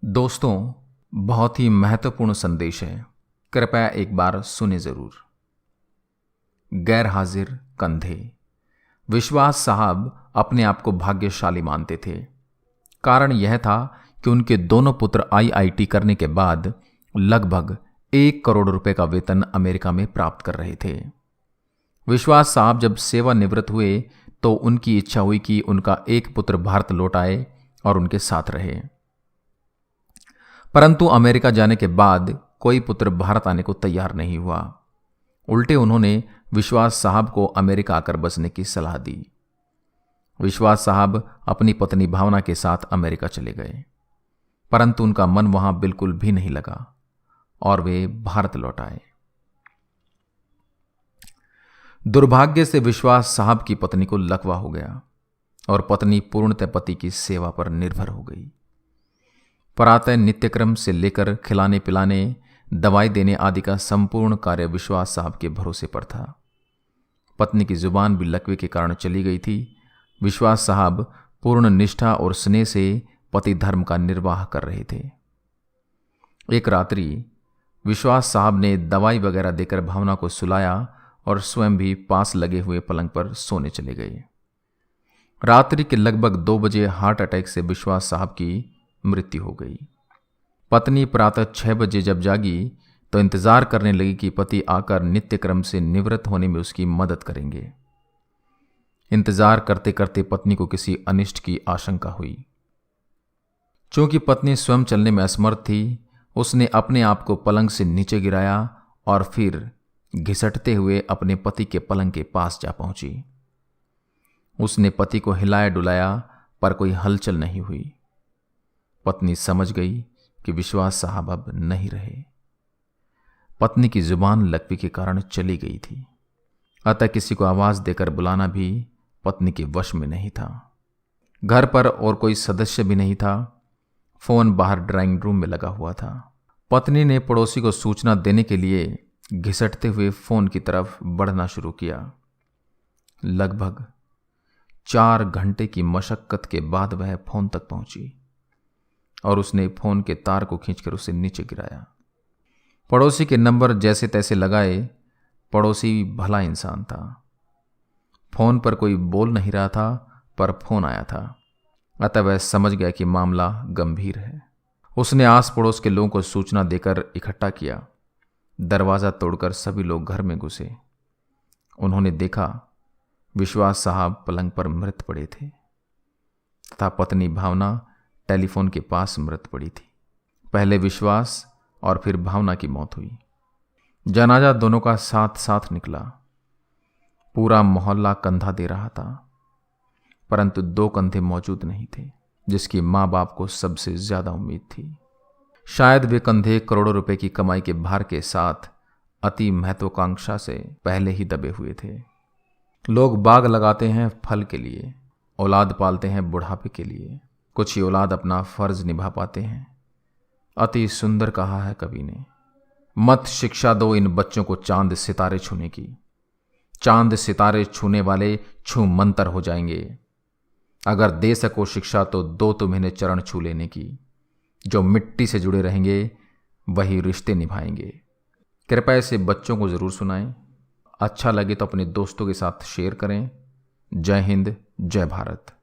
दोस्तों, बहुत ही महत्वपूर्ण संदेश है। कृपया एक बार सुने जरूर। गैर हाजिर कंधे। विश्वास साहब अपने आप को भाग्यशाली मानते थे। कारण यह था कि उनके दोनों पुत्र आईआईटी करने के बाद लगभग 1 करोड़ रुपए का वेतन अमेरिका में प्राप्त कर रहे थे। विश्वास साहब जब सेवानिवृत्त हुए तो उनकी इच्छा हुई कि उनका एक पुत्र भारत लौट आए और उनके साथ रहे। परंतु अमेरिका जाने के बाद कोई पुत्र भारत आने को तैयार नहीं हुआ। उल्टे उन्होंने विश्वास साहब को अमेरिका आकर बसने की सलाह दी। विश्वास साहब अपनी पत्नी भावना के साथ अमेरिका चले गए, परंतु उनका मन वहां बिल्कुल भी नहीं लगा और वे भारत लौट आए। दुर्भाग्य से विश्वास साहब की पत्नी को लकवा हो गया और पत्नी पूर्णतः पति की सेवा पर निर्भर हो गई। प्रातः नित्यक्रम से लेकर खिलाने पिलाने, दवाई देने आदि का संपूर्ण कार्य विश्वास साहब के भरोसे पर था। पत्नी की जुबान भी लकवे के कारण चली गई थी। विश्वास साहब पूर्ण निष्ठा और स्नेह से पति धर्म का निर्वाह कर रहे थे। एक रात्रि विश्वास साहब ने दवाई वगैरह देकर भावना को सुलाया और स्वयं भी पास लगे हुए पलंग पर सोने चले गए। रात्रि के लगभग 2 बजे हार्ट अटैक से विश्वास साहब की मृत्यु हो गई। पत्नी प्रातः 6 बजे जब जागी तो इंतजार करने लगी कि पति आकर नित्यक्रम से निवृत्त होने में उसकी मदद करेंगे। इंतजार करते करते पत्नी को किसी अनिष्ट की आशंका हुई। चूंकि पत्नी स्वयं चलने में असमर्थ थी, उसने अपने आप को पलंग से नीचे गिराया और फिर घिसटते हुए अपने पति के पलंग के पास जा पहुंची। उसने पति को हिलाया डुलाया पर कोई हलचल नहीं हुई। पत्नी समझ गई कि विश्वास साहब अब नहीं रहे। पत्नी की जुबान लकवे के कारण चली गई थी, अतः किसी को आवाज देकर बुलाना भी पत्नी के वश में नहीं था। घर पर और कोई सदस्य भी नहीं था। फोन बाहर ड्राइंग रूम में लगा हुआ था। पत्नी ने पड़ोसी को सूचना देने के लिए घिसटते हुए फोन की तरफ बढ़ना शुरू किया। लगभग 4 घंटे की मशक्कत के बाद वह फोन तक पहुंची और उसने फोन के तार को खींचकर उसे नीचे गिराया। पड़ोसी के नंबर जैसे तैसे लगाए। पड़ोसी भला इंसान था। फोन पर कोई बोल नहीं रहा था, पर फोन आया था, अतः वह समझ गया कि मामला गंभीर है। उसने आस पड़ोस के लोगों को सूचना देकर इकट्ठा किया। दरवाजा तोड़कर सभी लोग घर में घुसे। उन्होंने देखा विश्वास साहब पलंग पर मृत पड़े थे तथा पत्नी भावना टेलीफोन के पास मृत पड़ी थी। पहले विश्वास और फिर भावना की मौत हुई। जनाजा दोनों का साथ साथ निकला। पूरा मोहल्ला कंधा दे रहा था, परंतु 2 कंधे मौजूद नहीं थे जिसकी मां बाप को सबसे ज्यादा उम्मीद थी। शायद वे कंधे करोड़ों रुपए की कमाई के भार के साथ अति महत्वाकांक्षा से पहले ही दबे हुए थे। लोग बाग लगाते हैं फल के लिए, औलाद पालते हैं बुढ़ापे के लिए। कुछ ही औलाद अपना फर्ज निभा पाते हैं। अति सुंदर कहा है कवि ने, मत शिक्षा दो इन बच्चों को चांद सितारे छूने की। चांद सितारे छूने वाले छू मंतर हो जाएंगे। अगर दे सको शिक्षा तो दो तुम इन्हें चरण छू लेने की। जो मिट्टी से जुड़े रहेंगे वही रिश्ते निभाएंगे। कृपया इसे बच्चों को जरूर सुनाएं। अच्छा लगे तो अपने दोस्तों के साथ शेयर करें। जय हिंद, जय भारत।